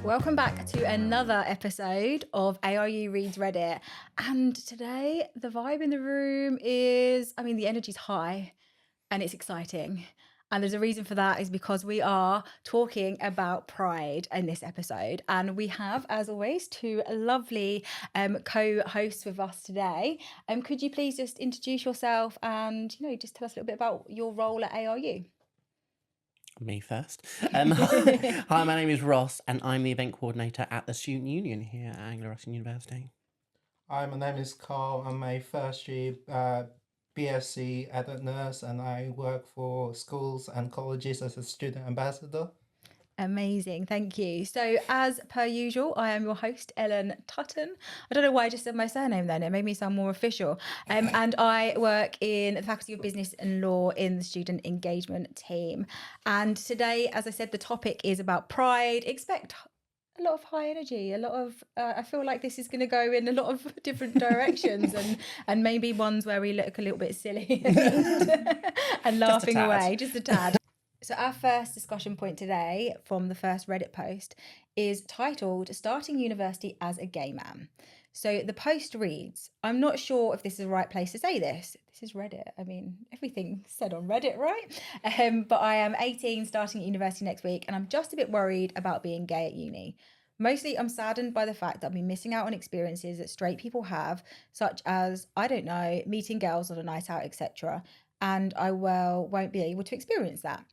Welcome back to another episode of ARU Reads Reddit. And today, the vibe in the room is, the energy's high and it's exciting. And there's a reason for that is because we are talking about pride in this episode. And we have, as always, two lovely co-hosts with us today. Could you please just introduce yourself and, just tell us a little bit about your role at ARU? Me first. Hi, my name is Ross, and I'm the event coordinator at the Student Union here at Anglo-Ruskin University. Hi, my name is Karl. I'm a first year BSc adult nurse, and I work for schools and colleges as a student ambassador. Amazing, thank you. So as per usual, I am your host, Ellen Tutton. I don't know why I just said my surname then, it made me sound more official. And I work in the Faculty of Business and Law in the Student Engagement team. And today, as I said, the topic is about pride. Expect a lot of high energy, a lot of, I feel like this is going to go in a lot of different directions and maybe ones where we look a little bit silly and laughing away, just a tad. So our first discussion point today from the first Reddit post is titled Starting University as a Gay Man. So the post reads, I'm not sure if this is the right place to say this. This is Reddit. Everything's said on Reddit, right? But I am 18, starting at university next week, and I'm just a bit worried about being gay at uni. Mostly, I'm saddened by the fact that I'll be missing out on experiences that straight people have, such as, I don't know, meeting girls on a night out, etc. And I won't be able to experience that.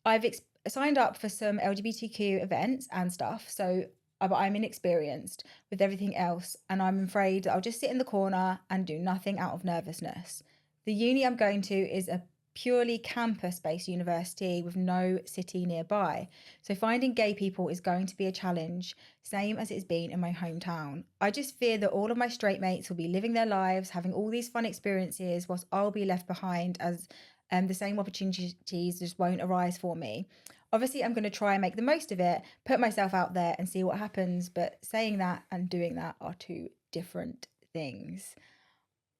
I've signed up for some LGBTQ events and stuff, but I'm inexperienced with everything else, and I'm afraid that I'll just sit in the corner and do nothing out of nervousness. The uni I'm going to is a purely campus-based university with no city nearby, so finding gay people is going to be a challenge, same as it's been in my hometown. I just fear that all of my straight mates will be living their lives, having all these fun experiences, whilst I'll be left behind as the same opportunities just won't arise for me. Obviously, I'm going to try and make the most of it, put myself out there and see what happens. But saying that and doing that are two different things.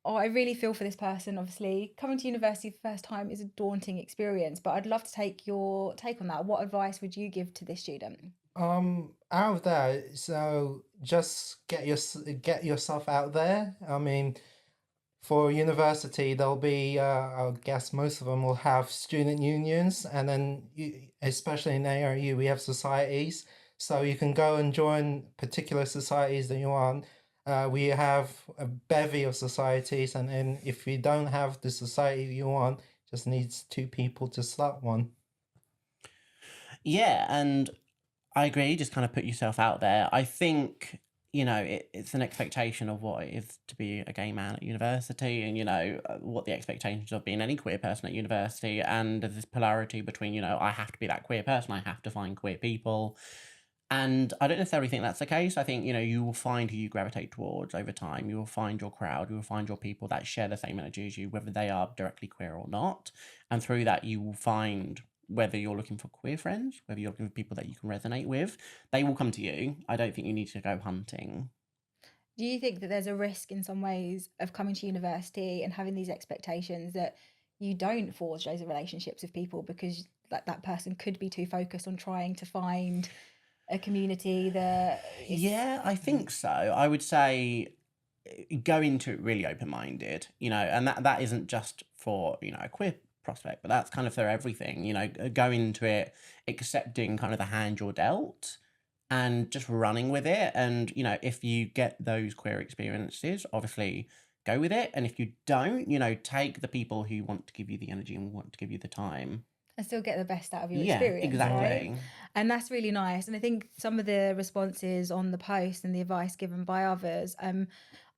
Oh, I really feel for this person. Obviously, coming to university for the first time is a daunting experience, but I'd love to take your take on that. What advice would you give to this student? Out of that, so just get yourself out there. For university, there'll be, I guess most of them will have student unions, and then especially in ARU, we have societies. So you can go and join particular societies that you want. We have a bevy of societies, and then if you don't have the society you want, just needs two people to start one. Yeah, and I agree, just kind of put yourself out there. I think, it's an expectation of what it is to be a gay man at university and, what the expectations of being any queer person at university. And there's this polarity between, I have to be that queer person, I have to find queer people. And I don't necessarily think that's the case. I think, you will find who you gravitate towards over time. You will find your crowd. You will find your people that share the same energy as you, whether they are directly queer or not. And through that, you will find whether you're looking for queer friends, whether you're looking for people that you can resonate with, they will come to you. I don't think you need to go hunting. Do you think that there's a risk in some ways of coming to university and having these expectations that you don't forge those relationships with people because that person could be too focused on trying to find a community that Yeah, I think so. I would say go into it really open-minded, and that isn't just for, a queer prospect, but that's kind of for everything, go into it accepting kind of the hand you're dealt and just running with it. And, if you get those queer experiences, obviously go with it. And if you don't, take the people who want to give you the energy and want to give you the time. and still get the best out of your Yeah, experience. exactly. Right? And that's really nice. And I think some of the responses on the post and the advice given by others, I'm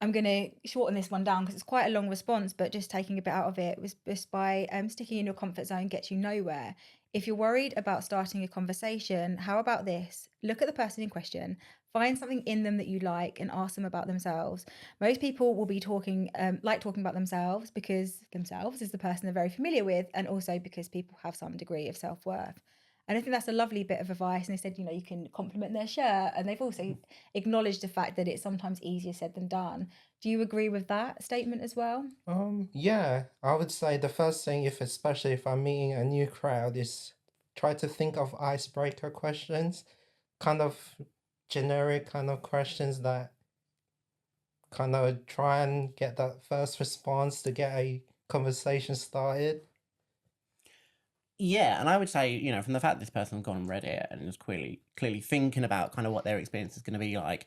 going to shorten this one down because it's quite a long response, but just taking a bit out of it was just by sticking in your comfort zone gets you nowhere. If you're worried about starting a conversation, how about this? Look at the person in question, find something in them that you like and ask them about themselves. Most people will be talking about themselves because themselves is the person they're very familiar with, and also because people have some degree of self-worth. And I think that's a lovely bit of advice. And they said, you can compliment their shirt. And they've also acknowledged the fact that it's sometimes easier said than done. Do you agree with that statement as well? Yeah, I would say the first thing, especially if I'm meeting a new crowd, is try to think of icebreaker questions. Kind of generic kind of questions that kind of try and get that first response to get a conversation started. Yeah, and I would say, from the fact this person's gone on Reddit and is clearly thinking about kind of what their experience is going to be like,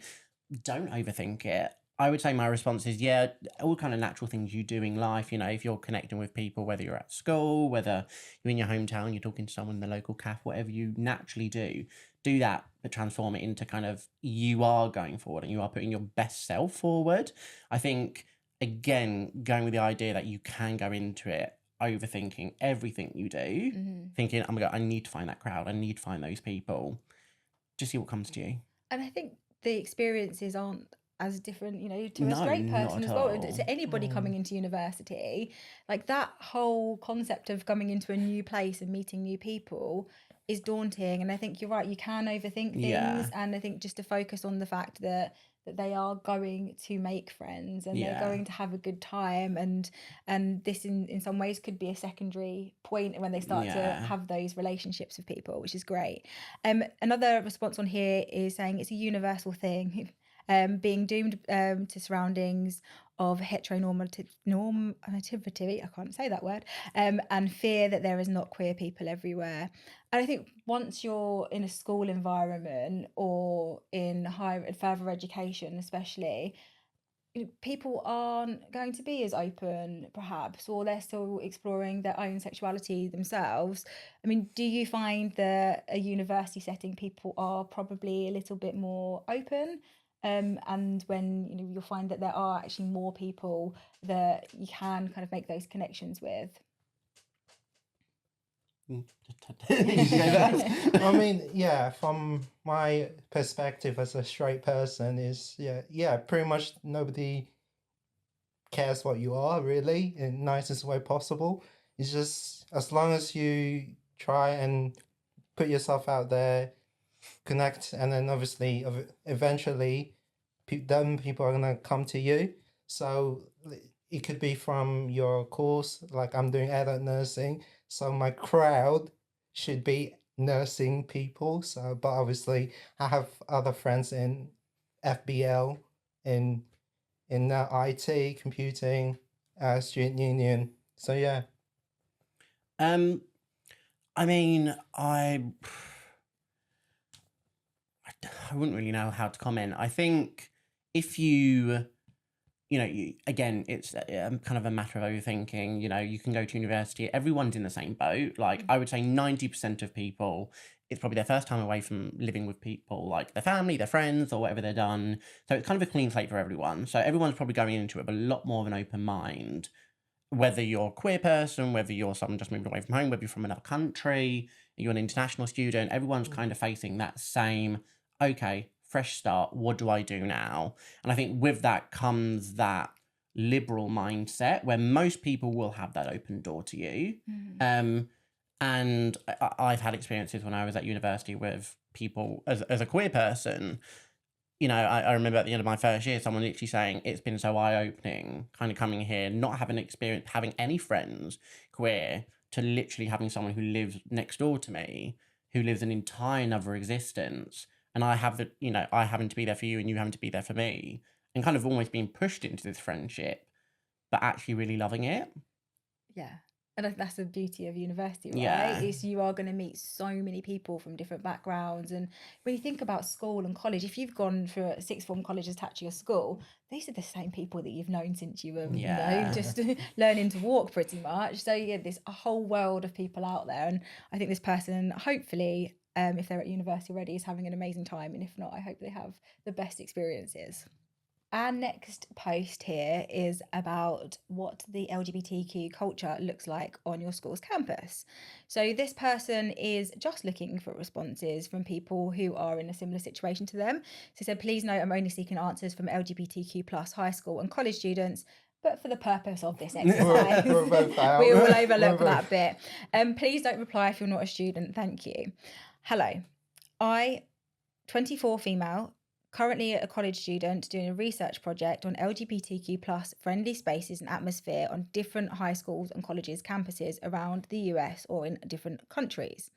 don't overthink it. I would say my response is, yeah, all kind of natural things you do in life. If you're connecting with people, whether you're at school, whether you're in your hometown, you're talking to someone in the local cafe, whatever you naturally do that, but transform it into kind of you are going forward and you are putting your best self forward. I think, again, going with the idea that you can go into it overthinking everything you do, thinking, oh my God, I need to find that crowd, I need to find those people. Just see what comes to you. And I think the experiences aren't as different, to a No, straight not person at as well. all. To anybody coming into university, like that whole concept of coming into a new place and meeting new people is daunting. And I think you're right, you can overthink things. Yeah. And I think just to focus on the fact that they are going to make friends and they're Yeah. going to have a good time, and this in some ways could be a secondary point when they start to Yeah. have those relationships with people, which is great. Another response on here is saying it's a universal thing. Being doomed to surroundings of heteronormativity, I can't say that word, and fear that there is not queer people everywhere. And I think once you're in a school environment or in further education, especially, people aren't going to be as open, perhaps, or they're still exploring their own sexuality themselves. I mean, do you find that a university setting, people are probably a little bit more open? And when you'll find that there are actually more people that you can kind of make those connections with. I mean, yeah, from my perspective as a straight person, is pretty much nobody cares what you are, really, in nicest way possible. It's just as long as you try and put yourself out there, connect, and then obviously eventually then people are gonna come to you. So it could be from your course, like I'm doing adult nursing, so my crowd should be nursing people. So, but obviously I have other friends in FBL, in IT, computing, student union. So yeah. I mean, I wouldn't really know how to comment. I think if again, it's kind of a matter of overthinking. You can go to university, everyone's in the same boat. Like, I would say 90% of people, it's probably their first time away from living with people, like their family, their friends, or whatever they've done. So it's kind of a clean slate for everyone. So everyone's probably going into it with a lot more of an open mind. Whether you're a queer person, whether you're someone just moving away from home, whether you're from another country, you're an international student, everyone's kind of facing that same, okay, fresh start, what do I do now? And I think with that comes that liberal mindset where most people will have that open door to you. And I've had experiences when I was at university with people as a queer person. I remember at the end of my first year, someone literally saying, it's been so eye-opening, kind of coming here, not having experience, having any friends queer, to literally having someone who lives next door to me, who lives an entire another existence, and I having to be there for you and you having to be there for me, and kind of almost being pushed into this friendship, but actually really loving it. Yeah. And that's the beauty of university, right? Yeah. Is you are going to meet so many people from different backgrounds. And when you think about school and college, if you've gone through a sixth form college attached to your school, these are the same people that you've known since you were, just learning to walk pretty much. So yeah, there's a whole world of people out there. And I think this person, hopefully, if they're at university already, is having an amazing time. And if not, I hope they have the best experiences. Our next post here is about what the LGBTQ culture looks like on your school's campus. So this person is just looking for responses from people who are in a similar situation to them. So said, please note, I'm only seeking answers from LGBTQ plus high school and college students, but for the purpose of this exercise, we will overlook that bit. Please don't reply if you're not a student. Thank you. Hello, I, 24 female, currently a college student doing a research project on LGBTQ plus friendly spaces and atmosphere on different high schools and colleges campuses around the US or in different countries,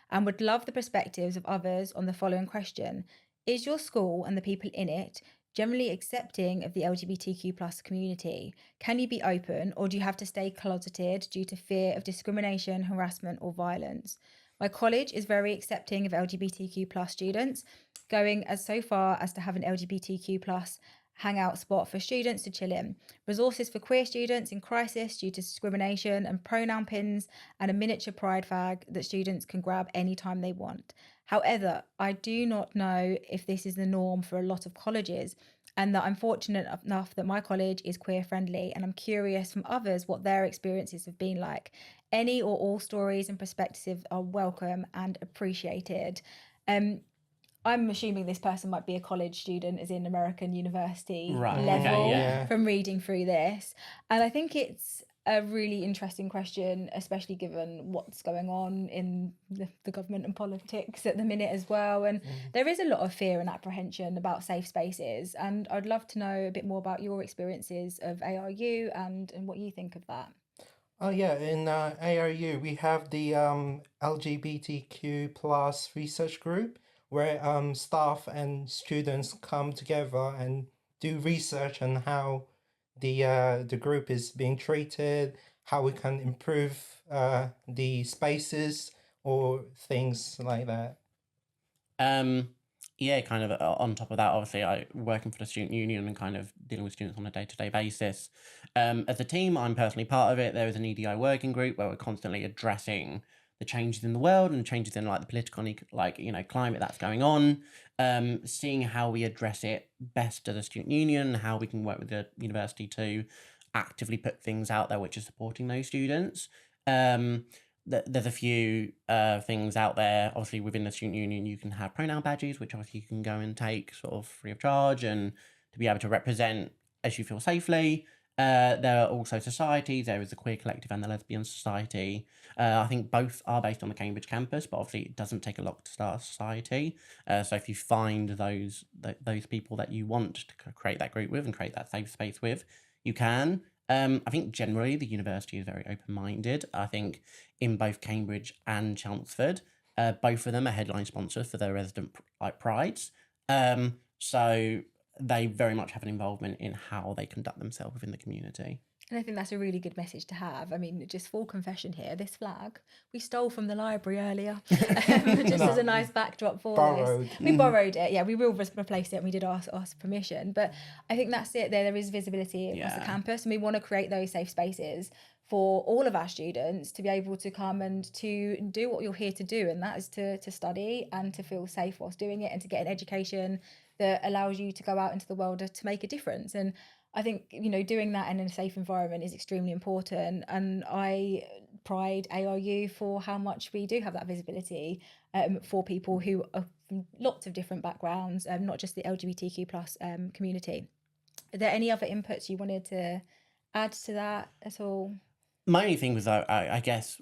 and would love the perspectives of others on the following question. Is your school and the people in it generally accepting of the LGBTQ plus community? Can you be open, or do you have to stay closeted due to fear of discrimination, harassment, or violence? My college is very accepting of LGBTQ plus students, going as so far as to have an LGBTQ plus hangout spot for students to chill in, resources for queer students in crisis due to discrimination, and pronoun pins and a miniature pride flag that students can grab anytime they want. However, I do not know if this is the norm for a lot of colleges, and that I'm fortunate enough that my college is queer friendly, and I'm curious from others what their experiences have been like. Any or all stories and perspectives are welcome and appreciated. I'm assuming this person might be a college student, as in American university Right, level, okay, yeah. from reading through this. And I think it's a really interesting question, especially given what's going on in the government and politics at the minute as well. And there is a lot of fear and apprehension about safe spaces. And I'd love to know a bit more about your experiences of ARU and what you think of that. Oh yeah, in ARU we have the LGBTQ plus research group where staff and students come together and do research on how the group is being treated, how we can improve the spaces or things like that. Yeah, kind of on top of that, obviously, I working for the student union and kind of dealing with students on a day-to-day basis. As a team, I'm personally part of it. There is an EDI working group where we're constantly addressing the changes in the world and changes in like the political, climate that's going on. Seeing how we address it best as a student union, how we can work with the university to actively put things out there which are supporting those students. There's a few things out there. Obviously, within the student union, you can have pronoun badges, which obviously you can go and take sort of free of charge, and to be able to represent as you feel safely. There are also societies. There is the Queer Collective and the Lesbian Society. I think both are based on the Cambridge campus, but obviously it doesn't take a lot to start a society. So if you find those people that you want to create that group with and create that safe space with, you can. I think generally the university is very open-minded. I think in both Cambridge and Chelmsford, both of them are headline sponsors for their resident prides. So they very much have an involvement in how they conduct themselves within the community. And I think that's a really good message to have. I mean, just full confession here, this flag we stole from the library earlier, just as a nice backdrop for Borrowed. this. We borrowed it, yeah, we will replace it, and we did ask permission. But I think that's it, there is visibility across the campus, and we want to create those safe spaces for all of our students to be able to come and to do what you're here to do, and that is to study and to feel safe whilst doing it, and to get an education that allows you to go out into the world to make a difference. And I think, doing that in a safe environment is extremely important. And I pride ARU for how much we do have that visibility for people who are from lots of different backgrounds, not just the LGBTQ plus community. Are there any other inputs you wanted to add to that at all? My only thing was, I guess,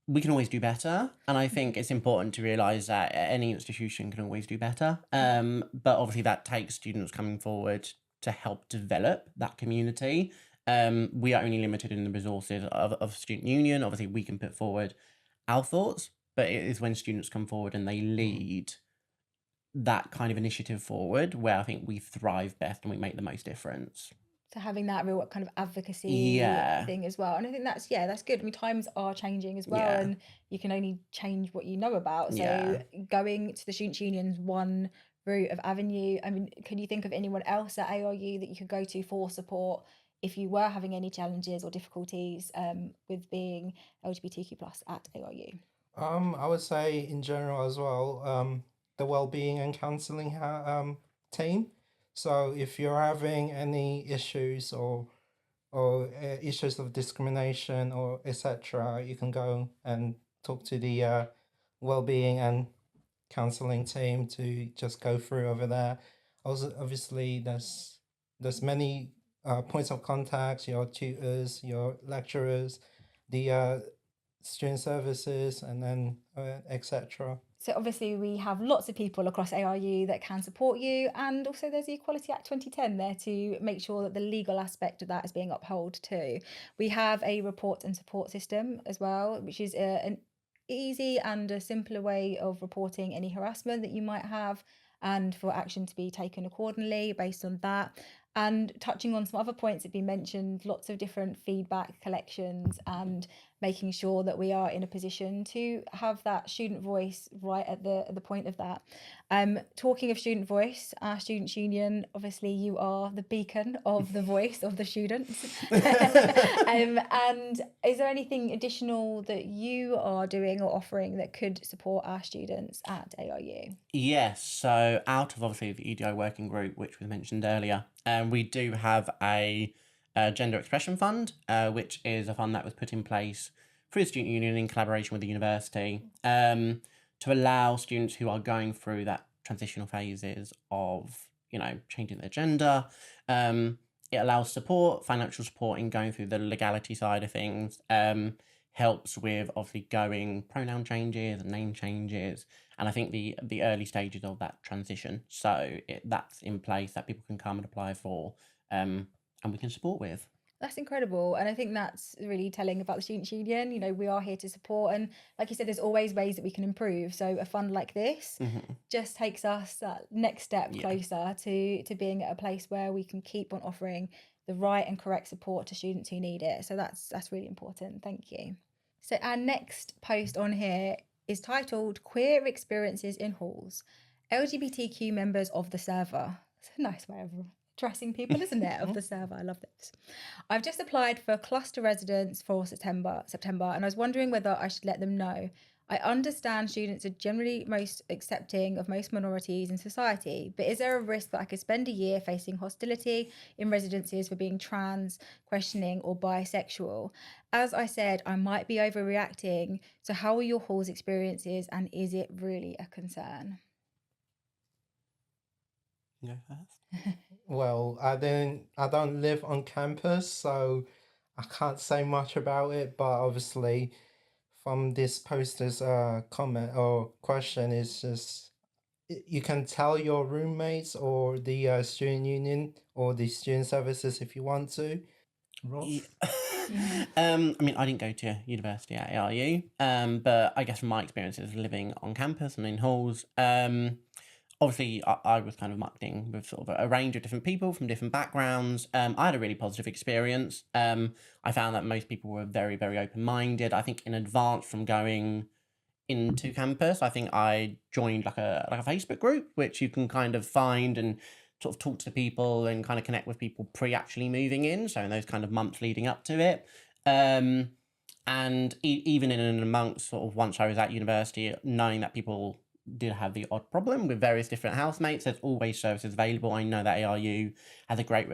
we can always do better. And I think it's important to realise that any institution can always do better. But obviously that takes students coming forward to help develop that community. We are only limited in the resources of student union. Obviously, we can put forward our thoughts, but it is when students come forward and they lead that kind of initiative forward where I think we thrive best and we make the most difference. So having that real kind of advocacy thing as well. And I think that's good. I mean, times are changing as well, and you can only change what you know about. So going to the Students' Union's one route of avenue. I mean, can you think of anyone else at ARU that you could go to for support if you were having any challenges or difficulties with being LGBTQ plus at ARU? I would say in general as well, the well-being and counselling team. So if you're having any issues or issues of discrimination or etc., you can go and talk to the well-being and counselling team to just go through over there. Also, obviously, there's many points of contact, your tutors, your lecturers, the student services, and then etc. So obviously we have lots of people across ARU that can support you, and also there's the Equality Act 2010 there to make sure that the legal aspect of that is being upheld too. We have a report and support system as well, which is an easy and a simpler way of reporting any harassment that you might have and for action to be taken accordingly based on that. And touching on some other points that have been mentioned, lots of different feedback collections and making sure that we are in a position to have that student voice right at the point of that. Talking of student voice, our Students' Union, obviously you are the beacon of the voice of the students. And is there anything additional that you are doing or offering that could support our students at ARU? Yes, so out of obviously the EDI working group, which was mentioned earlier, we do have a gender expression fund, which is a fund that was put in place through the student union in collaboration with the university, to allow students who are going through that transitional phases of, you know, changing their gender. It allows support, financial support in going through the legality side of things, helps with obviously going pronoun changes and name changes, and I think the early stages of that transition. So that's in place that people can come and apply for, and we can support with. That's incredible. And I think that's really telling about the Students' Union. You know, we are here to support. And like you said, there's always ways that we can improve. So a fund like this just takes us that next step closer to being at a place where we can keep on offering the right and correct support to students who need it. So that's really important. Thank you. So our next post on here is titled Queer Experiences in Halls, LGBTQ members of the server. It's a nice way of addressing people, isn't it, of the server? I love this. I've just applied for cluster residence for September, and I was wondering whether I should let them know. I understand students are generally most accepting of most minorities in society, but is there a risk that I could spend a year facing hostility in residences for being trans, questioning, or bisexual? As I said, I might be overreacting. So how are your hall's experiences, and is it really a concern? You go first. Well, I don't live on campus, so I can't say much about it. But obviously, from this poster's comment or question, is just you can tell your roommates or the student union or the student services if you want to. Ross? I mean, I didn't go to university at ARU, but I guess from my experiences living on campus and in halls, obviously I was kind of mucked in with sort of a range of different people from different backgrounds. I had a really positive experience. I found that most people were very, very open-minded. I think in advance from going into campus, I think I joined like a Facebook group, which you can kind of find and sort of talk to people and kind of connect with people pre-actually moving in. So in those kind of months leading up to it. And even in and amongst sort of once I was at university, knowing that people did have the odd problem with various different housemates, there's always services available. I know that ARU has a great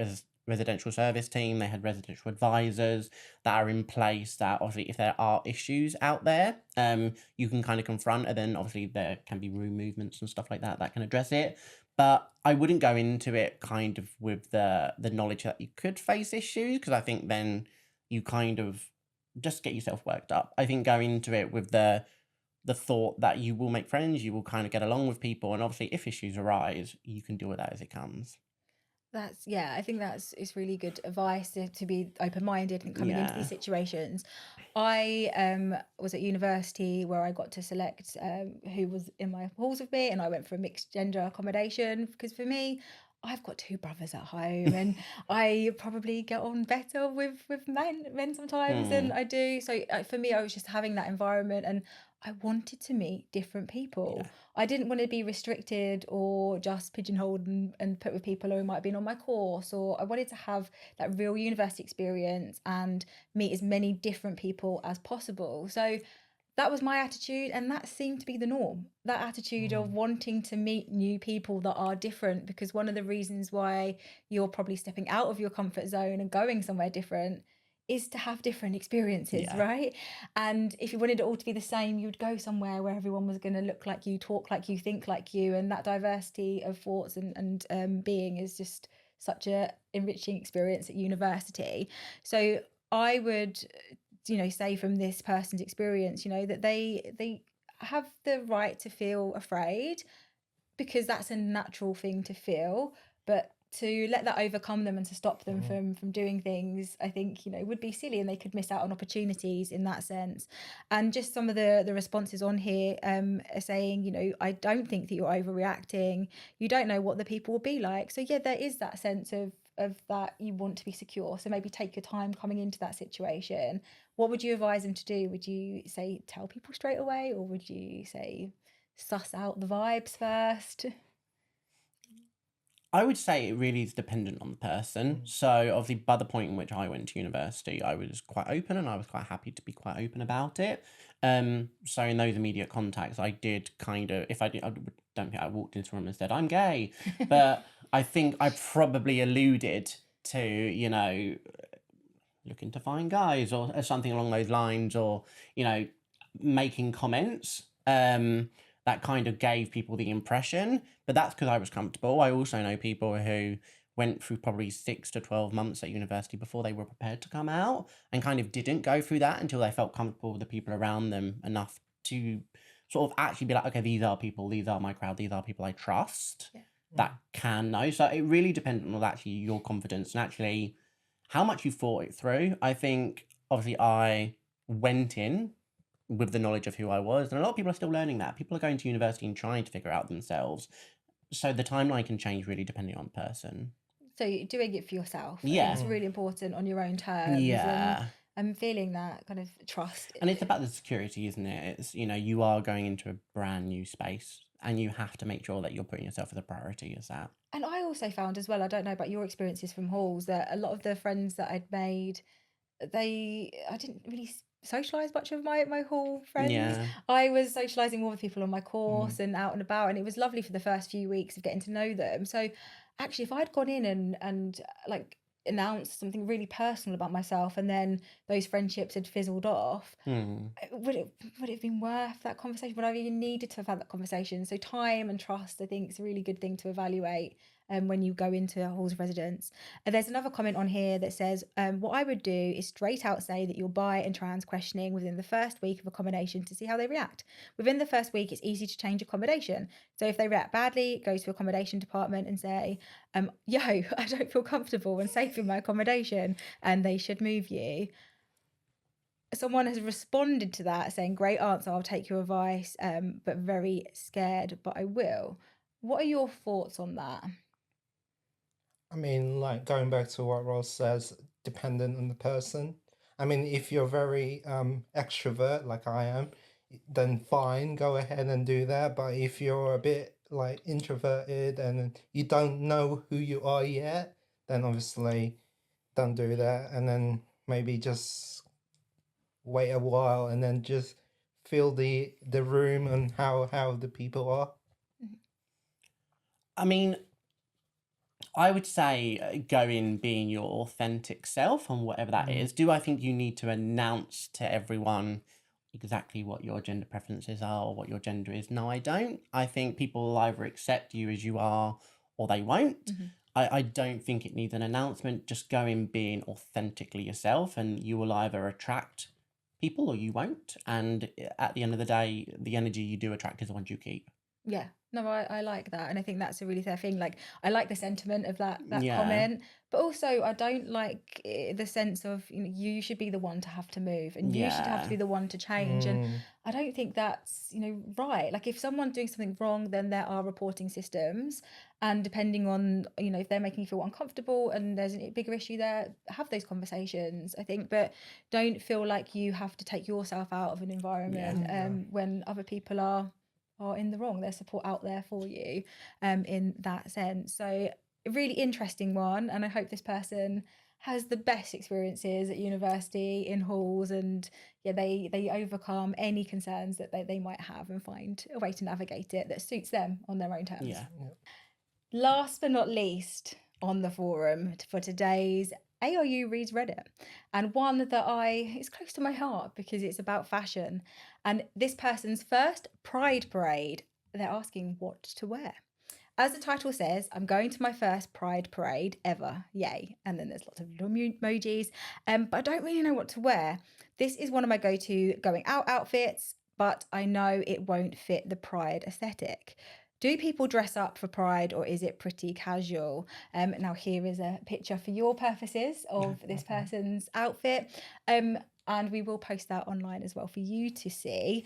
residential service team. They had residential advisors that are in place that obviously if there are issues out there, you can kind of confront, and then obviously there can be room movements and stuff like that that can address it. But I wouldn't go into it kind of with the knowledge that you could face issues, because I think then you kind of just get yourself worked up. I think go into it with the thought that you will make friends, you will kind of get along with people, and obviously if issues arise, you can deal with that as it comes. I think it's really good advice to be open-minded and coming into these situations. I was at university where I got to select who was in my halls with me, and I went for a mixed gender accommodation because for me, I've got two brothers at home, and I probably get on better with men sometimes than I do. So for me, I was just having that environment, and I wanted to meet different people. I didn't want to be restricted or just pigeonholed and put with people who might have been on my course, or I wanted to have that real university experience and meet as many different people as possible. So that was my attitude, and that seemed to be the norm. That attitude of wanting to meet new people that are different, because one of the reasons why you're probably stepping out of your comfort zone and going somewhere different is to have different experiences, right? And if you wanted it all to be the same, you'd go somewhere where everyone was going to look like you, talk like you, think like you, and that diversity of thoughts and being is just such a enriching experience at university. So I would, say from this person's experience, that they have the right to feel afraid, because that's a natural thing to feel, but to let that overcome them and to stop them from doing things, I think, would be silly, and they could miss out on opportunities in that sense. And just some of the responses on here are saying, I don't think that you're overreacting. You don't know what the people will be like. So yeah, there is that sense of that you want to be secure. So maybe take your time coming into that situation. What would you advise them to do? Would you say tell people straight away, or would you say suss out the vibes first? I would say it really is dependent on the person. So obviously by the point in which I went to university, I was quite open and I was quite happy to be quite open about it. So in those immediate contacts, I did kind of, if I did, I don't think I walked into a room and said, I'm gay. But I think I probably alluded to, looking to find guys or something along those lines, or, making comments. That kind of gave people the impression, but that's because I was comfortable. I also know people who went through probably 6 to 12 months at university before they were prepared to come out, and kind of didn't go through that until they felt comfortable with the people around them enough to sort of actually be like, okay, these are people, these are my crowd, these are people I trust that can know. So it really depends on actually your confidence and actually how much you thought it through. I think obviously I went in with the knowledge of who I was, and a lot of people are still learning that. People are going to university and trying to figure out themselves. So the timeline can change really depending on the person. So you're doing it for yourself. Yeah. It's really important on your own terms. Yeah. And feeling that kind of trust. And it's about the security, isn't it? It's, you are going into a brand new space and you have to make sure that you're putting yourself as a priority as that. And I also found as well, I don't know about your experiences from halls, that a lot of the friends that I'd made, I didn't really socialise much with my hall friends. Yeah. I was socialising more with people on my course and out and about, and it was lovely for the first few weeks of getting to know them. So actually, if I'd gone in and like announced something really personal about myself, and then those friendships had fizzled off, would it have been worth that conversation? Would I have even needed to have had that conversation? So time and trust, I think, is a really good thing to evaluate when you go into halls of residence. And there's another comment on here that says, what I would do is straight out say that you're bi and trans questioning within the first week of accommodation to see how they react. Within the first week, it's easy to change accommodation. So if they react badly, go to accommodation department and say, yo, I don't feel comfortable and safe in my accommodation, and they should move you. Someone has responded to that saying, great answer, I'll take your advice, but very scared, but I will. What are your thoughts on that? I mean, like going back to what Ross says, dependent on the person. I mean, if you're very extrovert like I am, then fine, go ahead and do that. But if you're a bit like introverted and you don't know who you are yet, then obviously don't do that. And then maybe just wait a while and then just feel the room and how the people are. I mean, I would say go in being your authentic self and whatever that is. Do I think you need to announce to everyone exactly what your gender preferences are or what your gender is? No, I don't. I think people will either accept you as you are or they won't. I don't think it needs an announcement. Just go in being authentically yourself and you will either attract people or you won't. And at the end of the day, the energy you do attract is the ones you keep. Yeah, no, I like that. And I think that's a really fair thing. Like, I like the sentiment of that Yeah. comment, but also I don't like the sense of, you should be the one to have to move and you should have to Yeah. be the one to change. And I don't think that's, right. Like, if someone's doing something wrong, then there are reporting systems. And depending on, if they're making you feel uncomfortable and there's a bigger issue there, have those conversations, I think. But don't feel like you have to take yourself out of an environment when other people are in the wrong. There's support out there for you in that sense. So a really interesting one, and I hope this person has the best experiences at university, in halls, and they overcome any concerns that they might have and find a way to navigate it that suits them on their own terms. Yeah. Last but not least on the forum for today's ARU Reads Reddit, and one that is close to my heart because it's about fashion. And this person's first Pride Parade, they're asking what to wear. As the title says, I'm going to my first Pride Parade ever, yay. And then there's lots of little emojis, but I don't really know what to wear. This is one of my go-to going out outfits, but I know it won't fit the Pride aesthetic. Do people dress up for Pride or is it pretty casual? Now here is a picture for your purposes of this person's outfit. And we will post that online as well for you to see.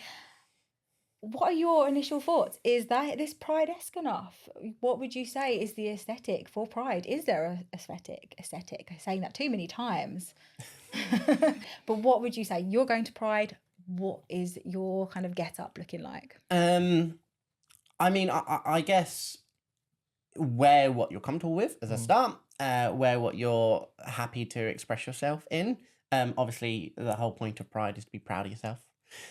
What are your initial thoughts? Is this Pride-esque enough? What would you say is the aesthetic for Pride? Is there a aesthetic? I'm saying that too many times. But what would you say? You're going to Pride. What is your kind of get up looking like? I mean, I guess wear what you're comfortable with as a start. Wear what you're happy to express yourself in. Obviously, the whole point of Pride is to be proud of yourself.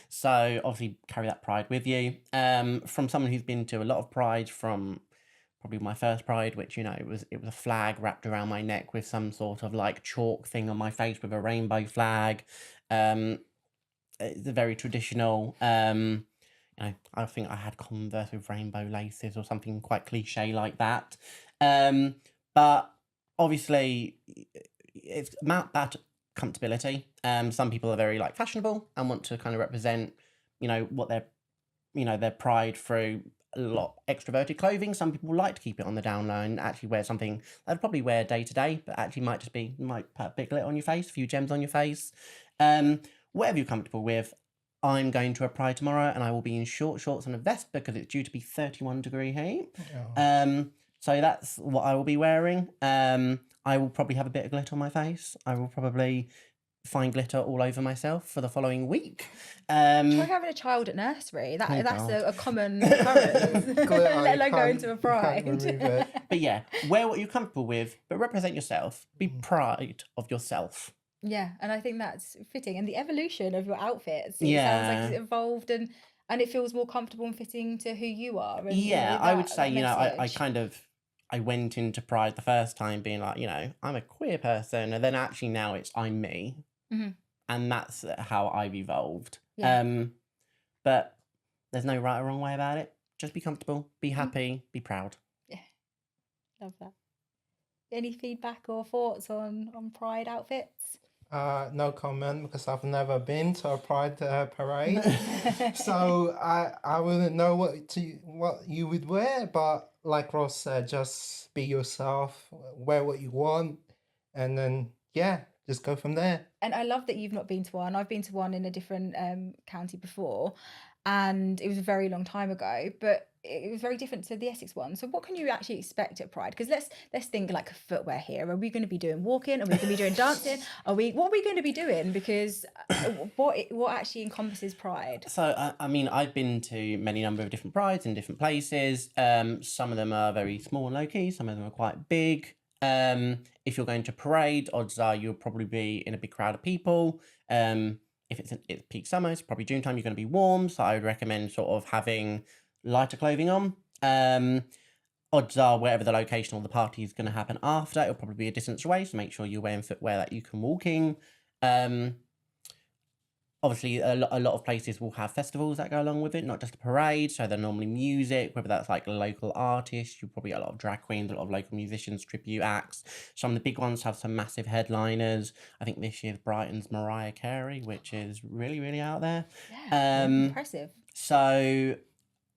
So obviously carry that pride with you. From someone who's been to a lot of Pride, from probably my first Pride, which, you know, it was a flag wrapped around my neck with some sort of like chalk thing on my face with a rainbow flag. It's very traditional. You know, I think I had Converse with rainbow laces or something quite cliche like that. But obviously, it's about comfortability. Some people are very like fashionable and want to kind of represent, you know, what their pride through a lot extroverted clothing. Some people like to keep it on the down low and actually wear something they'd probably wear day to day, but actually might put a big glitter on your face, a few gems on your face. Whatever you're comfortable with. I'm going to a Pride tomorrow and I will be in short shorts and a vest because it's due to be 31-degree heat. So that's what I will be wearing. I will probably have a bit of glitter on my face. I will probably find glitter all over myself for the following week. Try having a child at nursery. That's God. a common occurrence. Let alone going to a Pride. But yeah, wear what you're comfortable with, but represent yourself. Be proud of yourself. Yeah, and I think that's fitting. And the evolution of your outfits, it Yeah. sounds like it's evolved and it feels more comfortable and fitting to who you are. And, Yeah, I would say, that you know, I message. I went into Pride the first time being like, you know, I'm a queer person, and then actually now it's I'm me. And that's how I've evolved. Yeah. But there's no right or wrong way about it. Just be comfortable, be happy, be proud. Yeah, love that. Any feedback or thoughts on Pride outfits? No comment because I've never been to a Pride parade, so I wouldn't know what you would wear. But like Ross said, just be yourself, wear what you want, and then just go from there. And I love that you've not been to one. I've been to one in a different county before, and it was a very long time ago, but it was very different to the Essex one. So what can you actually expect at Pride? Because let's think like footwear here. Are we going to be doing walking? Are we going to be doing dancing? What are we going to be doing? Because what actually encompasses Pride? So, I mean, I've been to many number of different Prides in different places. Some of them are very small and low-key. Some of them are quite big. If you're going to parade, odds are you'll probably be in a big crowd of people. If it's peak summer, it's probably June time, you're going to be warm. So I would recommend sort of having lighter clothing on. Odds are wherever the location or the party is going to happen after, it'll probably be a distance away. So make sure you're wearing footwear that you can walk in. Obviously, a lot of places will have festivals that go along with it, not just a parade. So they're normally music, whether that's like local artists. You'll probably get a lot of drag queens, a lot of local musicians, tribute acts. Some of the big ones have some massive headliners. I think this year's Brighton's Mariah Carey, which is really, really out there. Yeah, impressive. So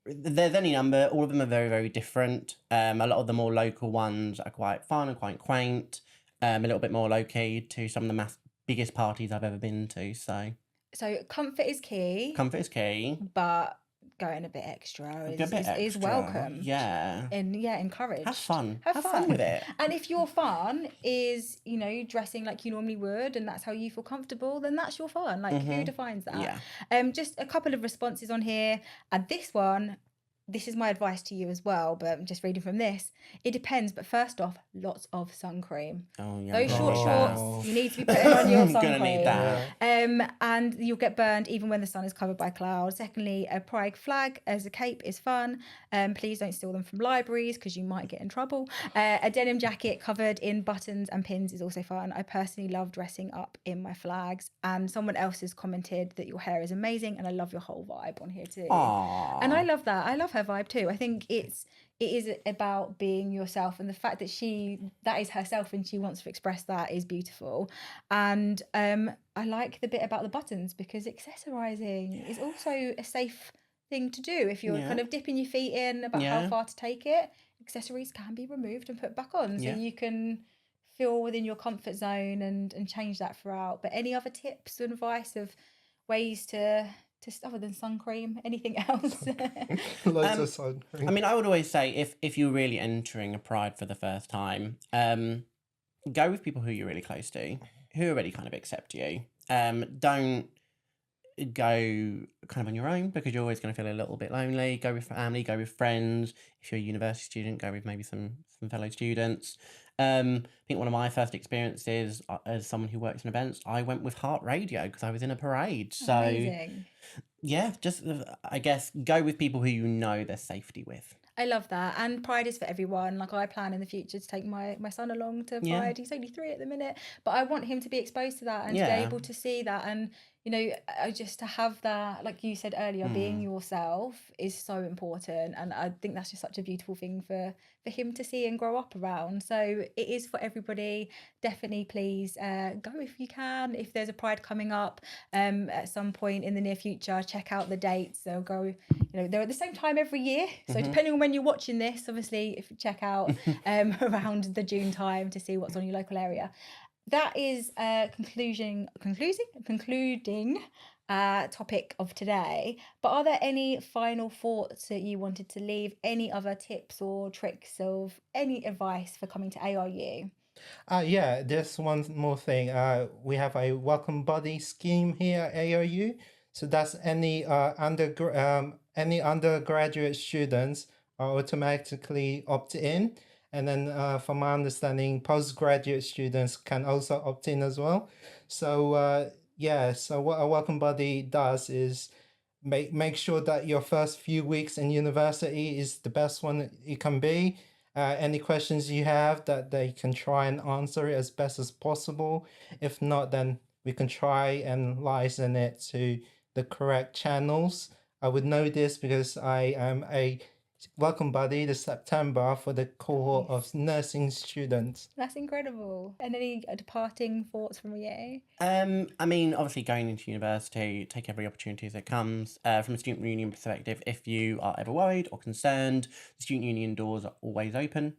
there's any number. All of them are very, very different. A lot of the more local ones are quite fun and quite quaint. A little bit more low-key to some of the biggest parties I've ever been to. So comfort is key. Comfort is key. But going a bit extra is welcome. Yeah. And encouraged. Have fun. Have fun with it. And if your fun is, you know, dressing like you normally would and that's how you feel comfortable, then that's your fun. Like who defines that? Yeah. Just a couple of responses on here. And this is my advice to you as well, but I'm just reading from this. It depends, but first off, lots of sun cream. Oh, yeah. Those short shorts, you need to be putting on your sun cream. Gonna need that. And you'll get burned even when the sun is covered by clouds. Secondly, a pride flag as a cape is fun. Please don't steal them from libraries because you might get in trouble. A denim jacket covered in buttons and pins is also fun. I personally love dressing up in my flags. And someone else has commented that your hair is amazing and I love your whole vibe on here too. Aww. And I love that. I love her vibe too. I think it is about being yourself, and the fact that that is herself and she wants to express that is beautiful. And I like the bit about the buttons because accessorizing is also a safe thing to do if you're kind of dipping your feet in about how far to take it. Accessories can be removed and put back on, so you can feel within your comfort zone and change that throughout. But any other tips and advice of ways to other than sun cream, anything else? Loads of sun cream. I mean, I would always say if you're really entering a Pride for the first time, go with people who you're really close to, who already kind of accept you. Don't go kind of on your own, because you're always going to feel a little bit lonely. Go with family, go with friends. If you're a university student, go with maybe some fellow students. I think one of my first experiences as someone who works in events, I went with Heart Radio because I was in a parade. So Amazing. yeah, just I guess go with people who you know there's safety with. I love that. And Pride is for everyone. Like, I plan in the future to take my son along to Pride. He's only 3 at the minute, but I want him to be exposed to that and to be able to see that. And, you know, just to have that, like you said earlier, being yourself is so important. And I think that's just such a beautiful thing for him to see and grow up around. So it is for everybody. Definitely, please go if you can. If there's a Pride coming up at some point in the near future, check out the dates. They'll go, you know, they're at the same time every year. So depending on when you're watching this, obviously, if you check out around the June time to see what's on your local area. That is concluding topic of today. But are there any final thoughts that you wanted to leave? Any other tips or tricks of any advice for coming to ARU? Yeah, there's one more thing. We have a welcome body scheme here at ARU. So that's any undergraduate students are automatically opt in. And then from my understanding, postgraduate students can also opt in as well. So so what a welcome body does is make sure that your first few weeks in university is the best one it can be. Any questions you have, that they can try and answer it as best as possible. If not, then we can try and liaison it to the correct channels. I would know this because I am a welcome buddy this September for the cohort of nursing students. That's incredible. And any departing thoughts from you? I mean, obviously going into university, take every opportunity as it comes. From a student union perspective, if you are ever worried or concerned, the student union doors are always open.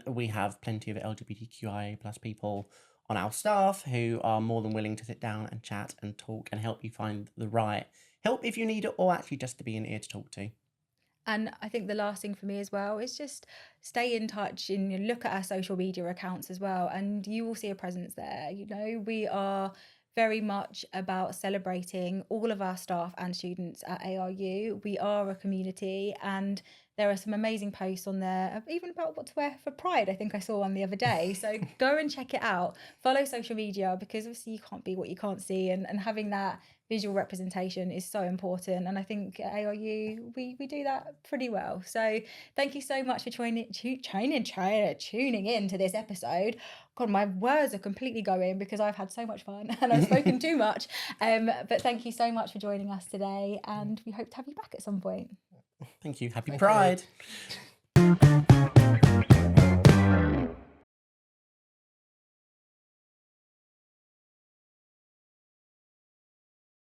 We have plenty of LGBTQIA plus people on our staff who are more than willing to sit down and chat and talk and help you find the right help if you need it, or actually just to be an ear to talk to. And I think the last thing for me as well is just stay in touch and look at our social media accounts as well, and you will see a presence there. You know, we are very much about celebrating all of our staff and students at ARU. We are a community, and there are some amazing posts on there, even about what to wear for Pride. I think I saw one the other day. So go and check it out. Follow social media, because obviously you can't be what you can't see, and having that visual representation is so important. And I think at ARU, we do that pretty well. So thank you so much for tuning in to this episode. God, my words are completely going because I've had so much fun and I've spoken too much. But thank you so much for joining us today, and we hope to have you back at some point. Thank you. Happy Thank Pride. you.